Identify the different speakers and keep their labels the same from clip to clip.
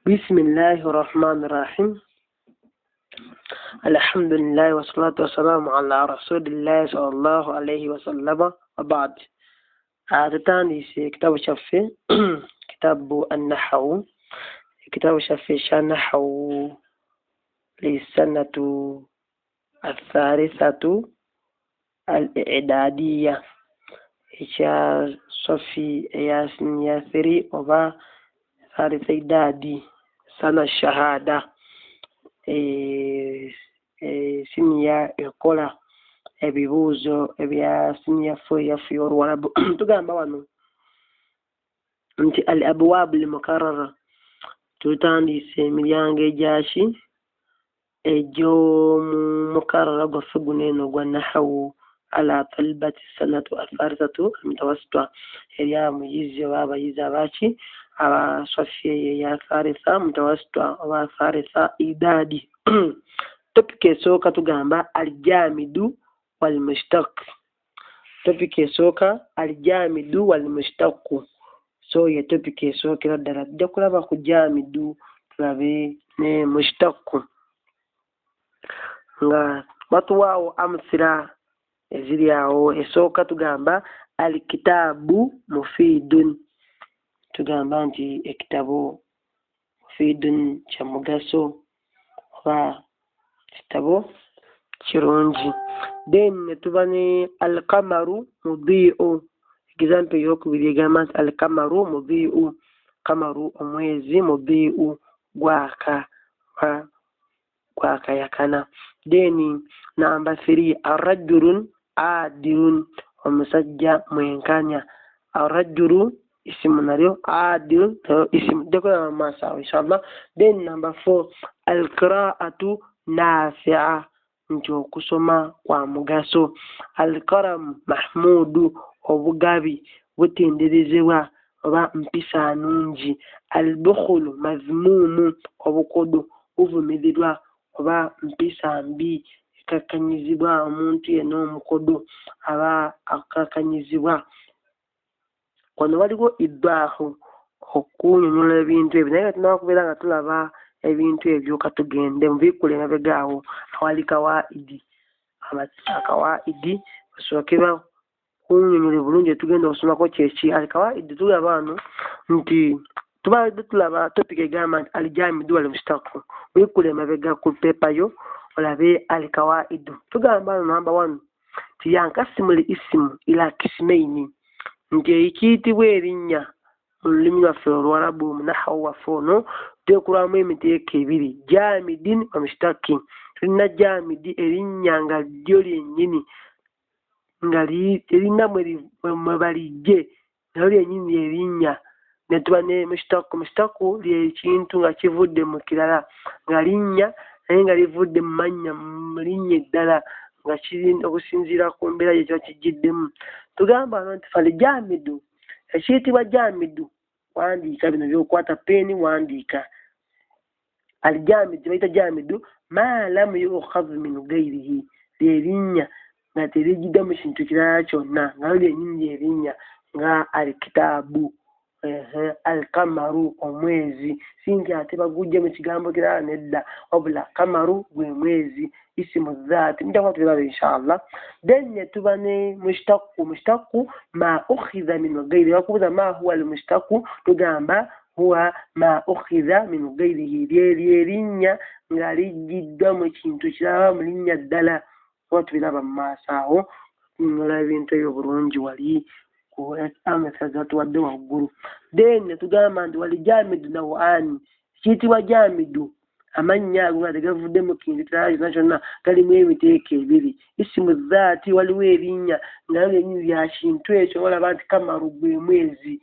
Speaker 1: بسم الله الرحمن الرحيم. الحمد لله والصلاة والسلام على رسول الله صلى الله عليه وسلم وبعد. تاني في كتاب شفي كتاب النحو. كتاب شفي شان نحو للسنة الثالثة الإعدادية. إيشا صفي ياسين ياسري وبا ثالثة إعدادي سنة الشهادة. Siniya ekola ebibuuzo ebya siniya yafi olwalabu tugamba wano nti al abwab al mukarrara tutandise emiryango egyaki egyo mukarrara gwaffe guno eno gwa nahawu ala talbati sanatu atharisatu mutawassita eriya muyizi oba abayizi abaki abasafiye ya thalitha mutawassita oba thalitha idadi. Topic esooka tugamba aljamidu wal mushtaq. Topic esooka aljamidu wal mushtaq. So ye topic esookera ddala tujja kulaba ku jamidu tulabe ne mushtaq nga batuwaawo amsira eziri awo. Esooka tugamba alkitabu mufidun. Tugamba nti ekitabo mufidun kya mugaso oba kitabo kirungi. Then netuba ne alkamaru mudiu. Example yokubiri egamba nti alkamaru mudiu. Kamaru omwezi, mudiu gwaka yakana. Then number 3 arrajulun adirun. Omusajja mwenkanya. Arrajulu isimu nalyo, adil isimu. Dekola masa inshallah. Then number 4 alqiraatu nafi'a, nti okusoma kwa mugaso. Alkaram mahmudu, obugabi butenderezebwa oba mpisa nungi. Albukhulu mazmumu, obukodo buvumirirwa oba mpisa mbi ekakanyizibwa. Omuntu yenna omukodo aba akakanyizibwa. Wano waliwo iddaahu okunyonyola ebintu ebyo, naye tunakubeera nga tulaba ebintu ebyo katugende mubikule mabegaawo awali kawaidi. Akawaidi basookera kunyonyola bulungi tugenda okusomako kyeki. Alkawaidi tulaba wano nti tubadde tulaba topic egamba nti aljamidu wal mushtaq. Bikule mabega ku pepayo olabe alkawaidu. Tugamba wano number 1 nti yankasimu isimu ila kismaini, nti ekiyitibwa erinnya mu lulimi lwaffe olwarabu mu nahawu waffe ono tekulamu emiteeko ebiri, jamidin wa mushtaki. Tulina jamidi erinnya nga lyo lyennyini nga erina mwe balijje nalyo lyennyini erinnya. Netuba ne mushtaku. Mushtaku lyekintu nga kivudde mu kirala nga linnya naye nga livudde mu linnya eddala nga kiri okusinziira ku mbeera gye kiba kijjiddemu. Tugamba nti falijamidu, ekiyitibwa jamidu, wandiika bino byokwata peeni wandiika. Aljamidu bayita jamidu ma lam yukhadh min ghairihi, lyerinnya nga terijjidde mu kintu kirala kyonna, nalyo lyennyini lyerinnya nga alkitaabu, alkamaru omwezi. Sinti ate bagujje mu kigambo kirala nedda, wabula kamaru gwe mwezi, isimu zaati. Mujja tubirabe inshallah. Then netuba ne mushtaqu. Mushtaqu ma ukhidha min ghairihi. Wakubuza ma huwa almushtaqu, tugamba huwa ma ukhidha min ghairihi, lyerinnya nga lijjiddwa mu kintu kirala mu linnya ddala. Kuba tubiraba mu maaso awo tunyola ebintu ebyo bulungi wali ku amesa tuwadde waggulu. Then tugamba nti wali jamidu nawani. Kiyitibwa jamidu amannya ago nga tegavudde mu kintu kirala kyonna kyonna, galimu emiteeko ebiri. Isimu zaati waliwo erinnya nga lyennyini lya kintu ekyo. Olaba nti kamaru gwe mwezi,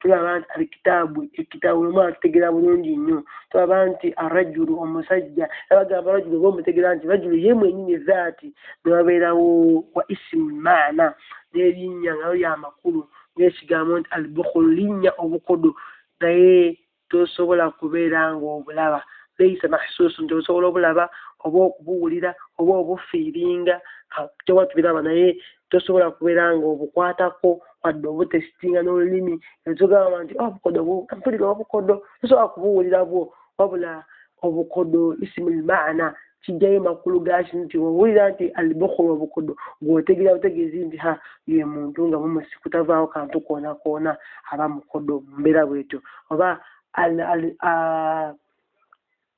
Speaker 1: tulaba nti alikitaabu, ekitaabu olumala tutegeera bulungi nnyo. Tulaba nti arrajulu omusajja, abagamba rajulu oba omutegeera nti rajulu ye mwennyini zaati. Ne wabeerawo wa isimu maana n'erinnya nga lya makulu ng'ekigambo nti albukhulu, linnya obukodo naye tosobola kubeera ng'obulaba. Leisa mahsusu, nti osobola obulaba oba okubuwulira oba obufiiringa. Kyoba tubiraba naye tosobola kubeera ng'obukwatako wadde obutesitinga n'olulimi tugamba nti obukodo mpulira obukodo tosobola kubuwulira bwo wabula obukodo isimul maana kijjayo makulu gaaki nti owulira nti albukhulu obukodo gw'otegera butegeezi nti ye muntu nga mumusi kutavaawo kantu koona koona aba mukodo mbeera bwetyo oba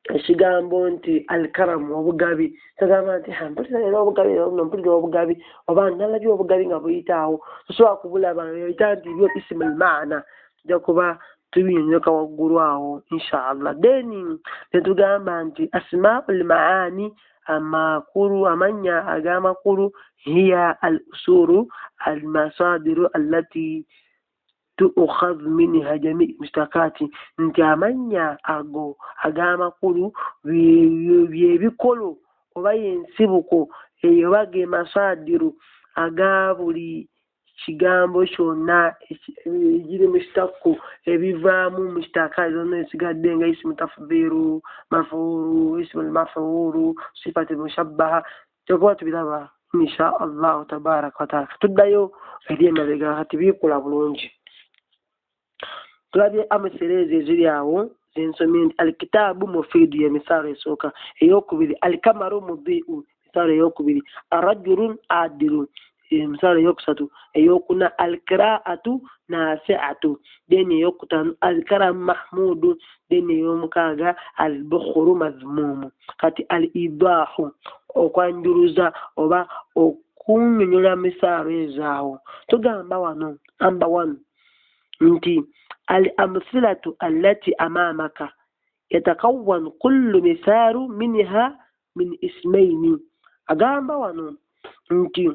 Speaker 1: ekigambo nti alkaramu obugabi tugamba nti mpulira obugabi mpulira obugabi oba nalabye obugabi nga buyitaawo tosobola kubulaba yita nti byo isimul maana tujja kuba tubinyonyoka waggulu awo inshallah. Then netugamba nti asmaul maani amakulu amanya agamakulu hiya al usuru al masadiru allati tu'khadh minha jami' mustakati nti amanya ago agamakulu byebikolo oba yensibuko eyo bage masadiru aga buli kigambo kyonna ekiri mushtaku ebivaamu mushtaka zonna esigadde nga isimu tafdiru mafuru isimu mafuru sifati mushabbaha kyokuba tubiraba insha allahu tabaraka wataala. Tuddayo eri emabega kati biikola bulungi. Tulabye amasereezi eziri awo zensomye nti alkitaabu mufiidu ye misaalo esooka. Eyokubiri alkamaru mudiu misaalo eyokubiri arajulun adilun misaalo eyokusatu. Eyokuna alkiraatu nafi'atu then eyokutaano alkaramu mahmudu then eyomukaaga albukhuru mazmumu. Kati alidaahu okwanjuluza oba okunyonyola misaalo ezaawo tugamba wano number 1 nti الأمثلة التي أمامك يتكون كل مثال منها من اسمين. أقام وانو نتي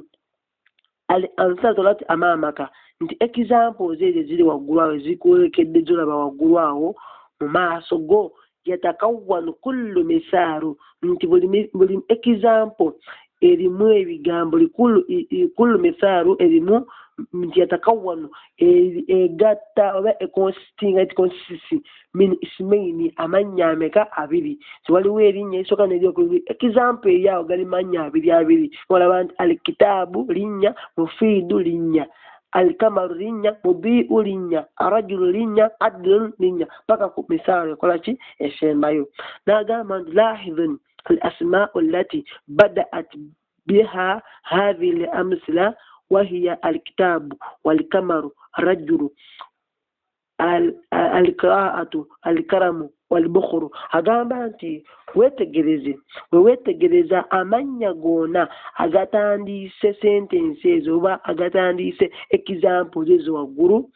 Speaker 1: الأمثلة التي أمامك نتي example زي وقلوه زي كوري كده جلبا وقلوه وما سوغو يتكون كل مثال نتي بولي example erimu ebigambo likulu misaalu erimu nti yatakawanu egatta oba consisting min ismaini amanya ameka abiri waliwo erinnya erisooka neryokubiri example eryawo gali manya abiri walaba nti alkitaabu linnya mufiidu linnya alkamaru linnya mubiu linnya arajulu linnya adlun linnya paka ku misaalu ekola ki esembayo. N'agamba nti lahidhun الأسماء التي بدأت بها هذه الأمثلة وهي الكتاب والكمر الرجل القراءة الكرم والبخر. agamba nti wetegereza amanya goona agatandiise sentensi ezo oba agatandiise examples ezo waggulu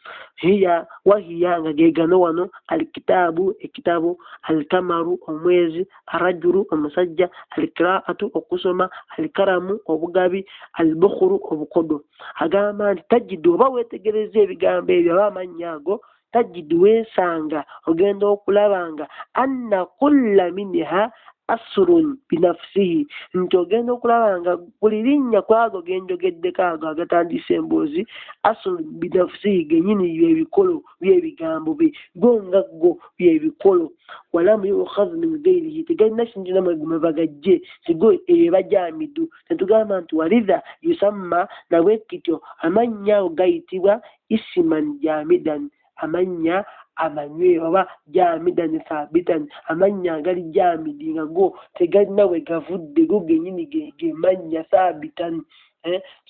Speaker 1: wahiya nga gegano wano alkitaabu ekitabo alkamaru omwezi arajulu omusajja alkiraatu okusoma alkaramu obugabi albukhuru obukodo. Agamba nti tajidu oba wetegereza ebigambo ebyo oba amanya ago tajidu wensanga ogenda okulabanga anna kulla minha asrun binafsihi nti ogenda okulabanga buli linnya kwago genjogeddeko ago agatandise emboozi asrun binafsihi genyini byebikolo byebigambo gonga go byebikolo walamu yukhadh min ghairihi tegalina kintu namwe bagajje sigo ebajamidu. Netugamba nti walidha yusamma nabwekityo amanya gayitibwa isiman jamidan amanya amanywe oba jamidan thabitan amanya agali jamidi nga go tegalina we gavudde go genyini gemanya thabitan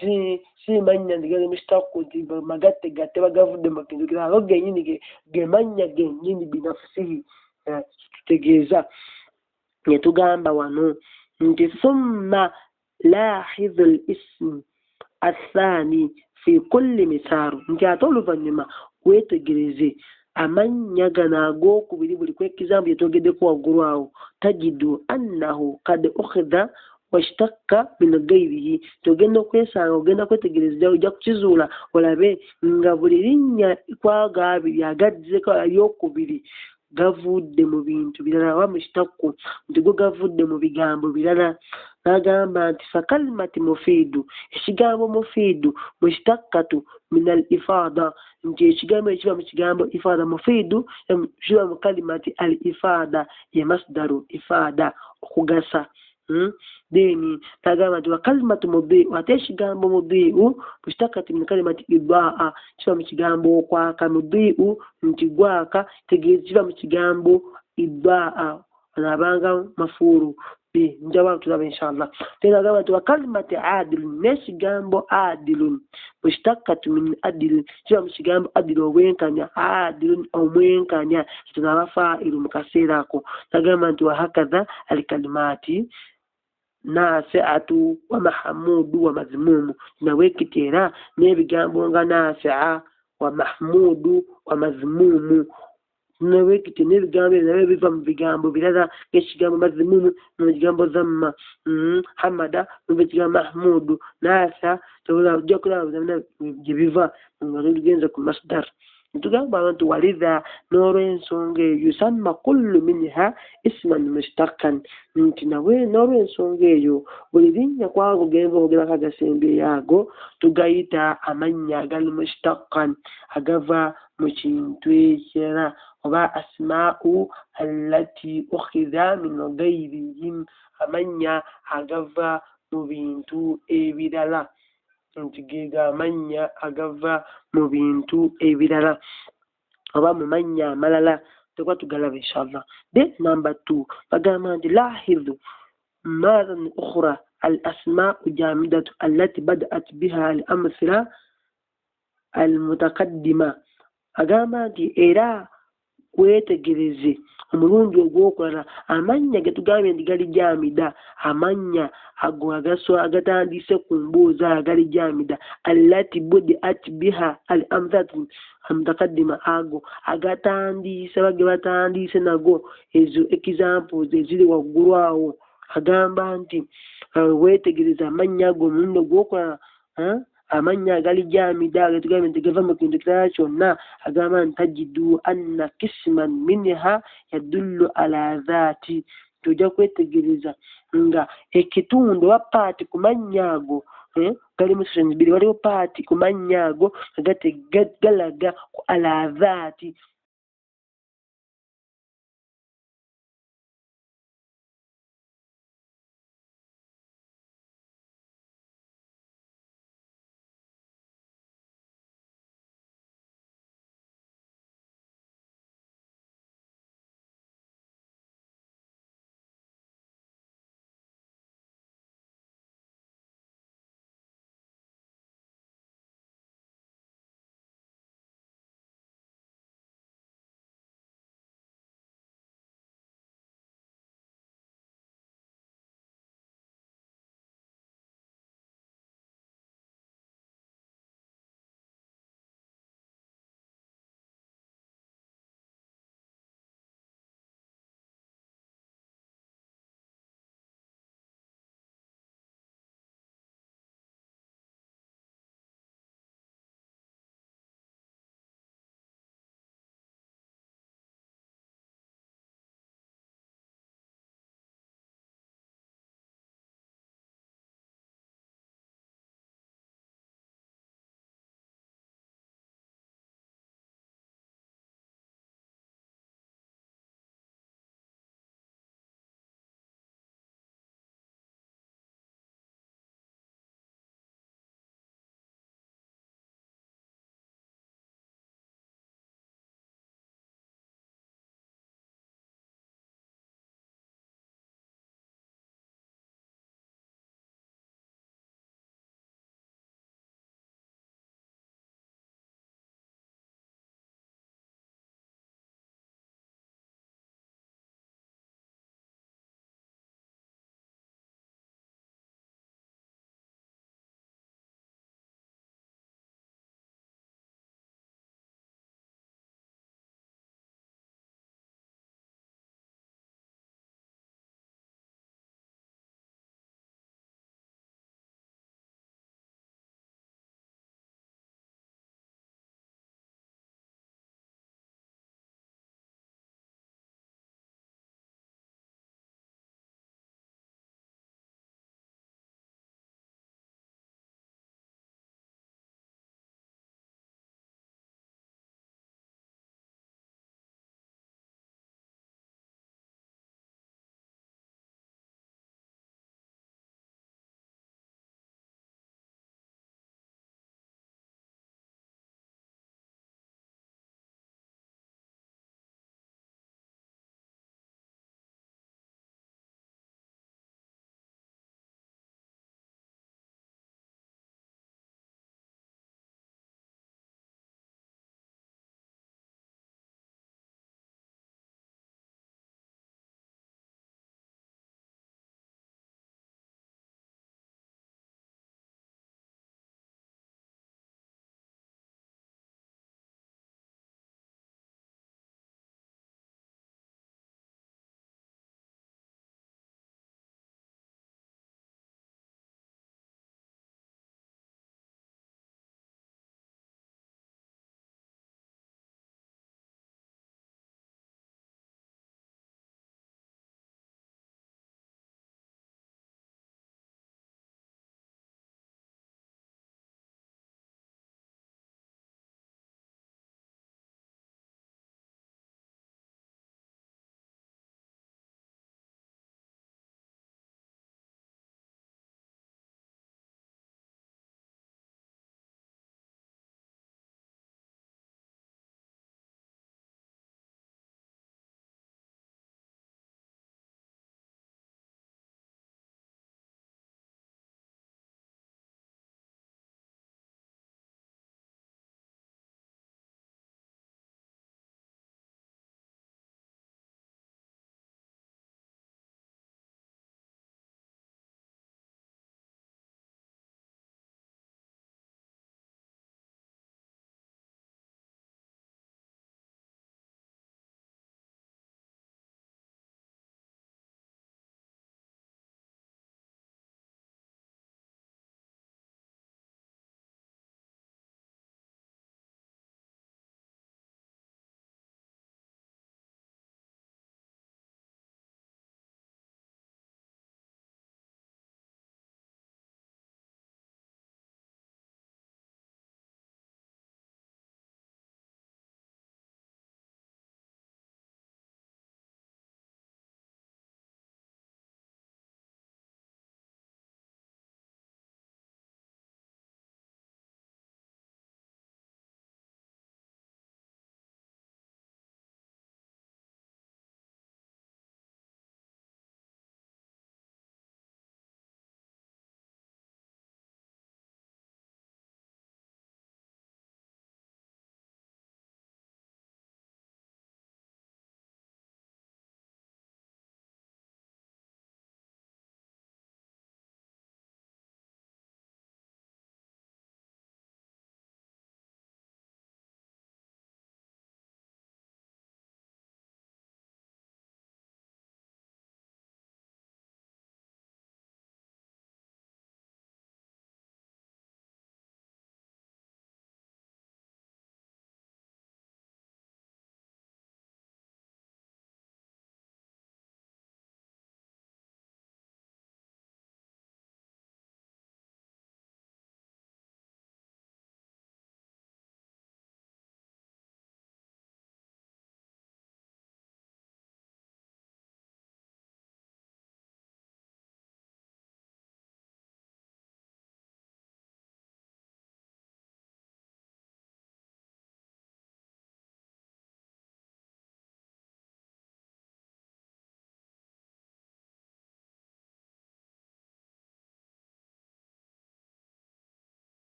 Speaker 1: si manya ndigali mushtaku magatte gatte bagavudde makindukira go genyini gemanya genyini binafsihi. Tutegeeza netugamba wano nti summa lahidhu lism athani fi kulli misaaru nti ate oluvannyuma wetegereze amanya gano ag'okubiri buli kwekizambu yetogeddeko waggulu awo tajidu annahu kad ukhidha washtaka min ghairihi togenda okwesanga ogenda kwetegereza ojja kukizuula olabe nga buli linnya kwago abiri agaddizeko ayokubiri gavudde mu bintu birala wa mushtaku nti go gavudde mu bigambo birala. N'agamba nti fakalimati mufiidu ekigambo mufiidu mushtakatu min al ifada nti ekigambo ekiba mu kigambo ifada mufiidu kiba mu kalimati al ifada ye masdaru ifada okugasa deni tagama tu kalimatu mudhi wateshi gambo mudhi mustakati min kalimati idaa chiba mu kigambo kwa kamudhi ntigwaka tegeziba mu kigambo idaa anabanga mafuru bi njaba tulaba inshallah tena gama tu kalimati adil neshi gambo adilun mustakati min adil chiba mu kigambo adilo wenkanya adilun omwenkanya tunabafa ilu mukasera ko tagama tu hakadha alkalimati nafi'atu wa mahmudu wa mazmumu nawekitera nebigambo nga nafi'a wa mahmudu wa mazmumu nawekite nebigambo nawe biva mu bigambo birala ekigambo mazmumu mu bigambo zamma hamada mu bigambo mahmudu nafi'a tola jokula biva ngaligenza ku masdar tugamba abantu walidha norensonge yusamma kullu minha isman mushtaqan nawe norensonge yo bulinya kwago gembo ogera kagasembe yago tugayita amanya gal mushtaqan agava mu kintu ekera oba asma'u allati ukhidha min ghayrihim amanya agava mu bintu ebirala ntigiga amanya agava mu bintu ebirala oba mu manya amalala tukwa tugalaba inshallah. Then number 2 bagamba nti lahidhu maran ukhra al-asma'u jamidatu allati bada'at biha al-amthila al-mutaqaddima agamba nti era kwetegereze omulundi ogwokulala amanya getugambye nti gali jamida amanya ago agatandise ku mbuuza agali jamida allati budiat biha al-amthatu al-mutaqaddima ago agatandise batandise nago ezo examples ezili waggulu awo agamba nti wetegereza amanya ago omulundi ogwokulala amanya gali jamida agatugambye nti gava mu kintu kirala kyonna agamba nti tajidu anna kisman minha yadullu ala dhati tujja kwetegereza nga ekitundu wa paati ku mannyago gali mu section 2 waliwo paati ku mannyago galaga ku ala dhati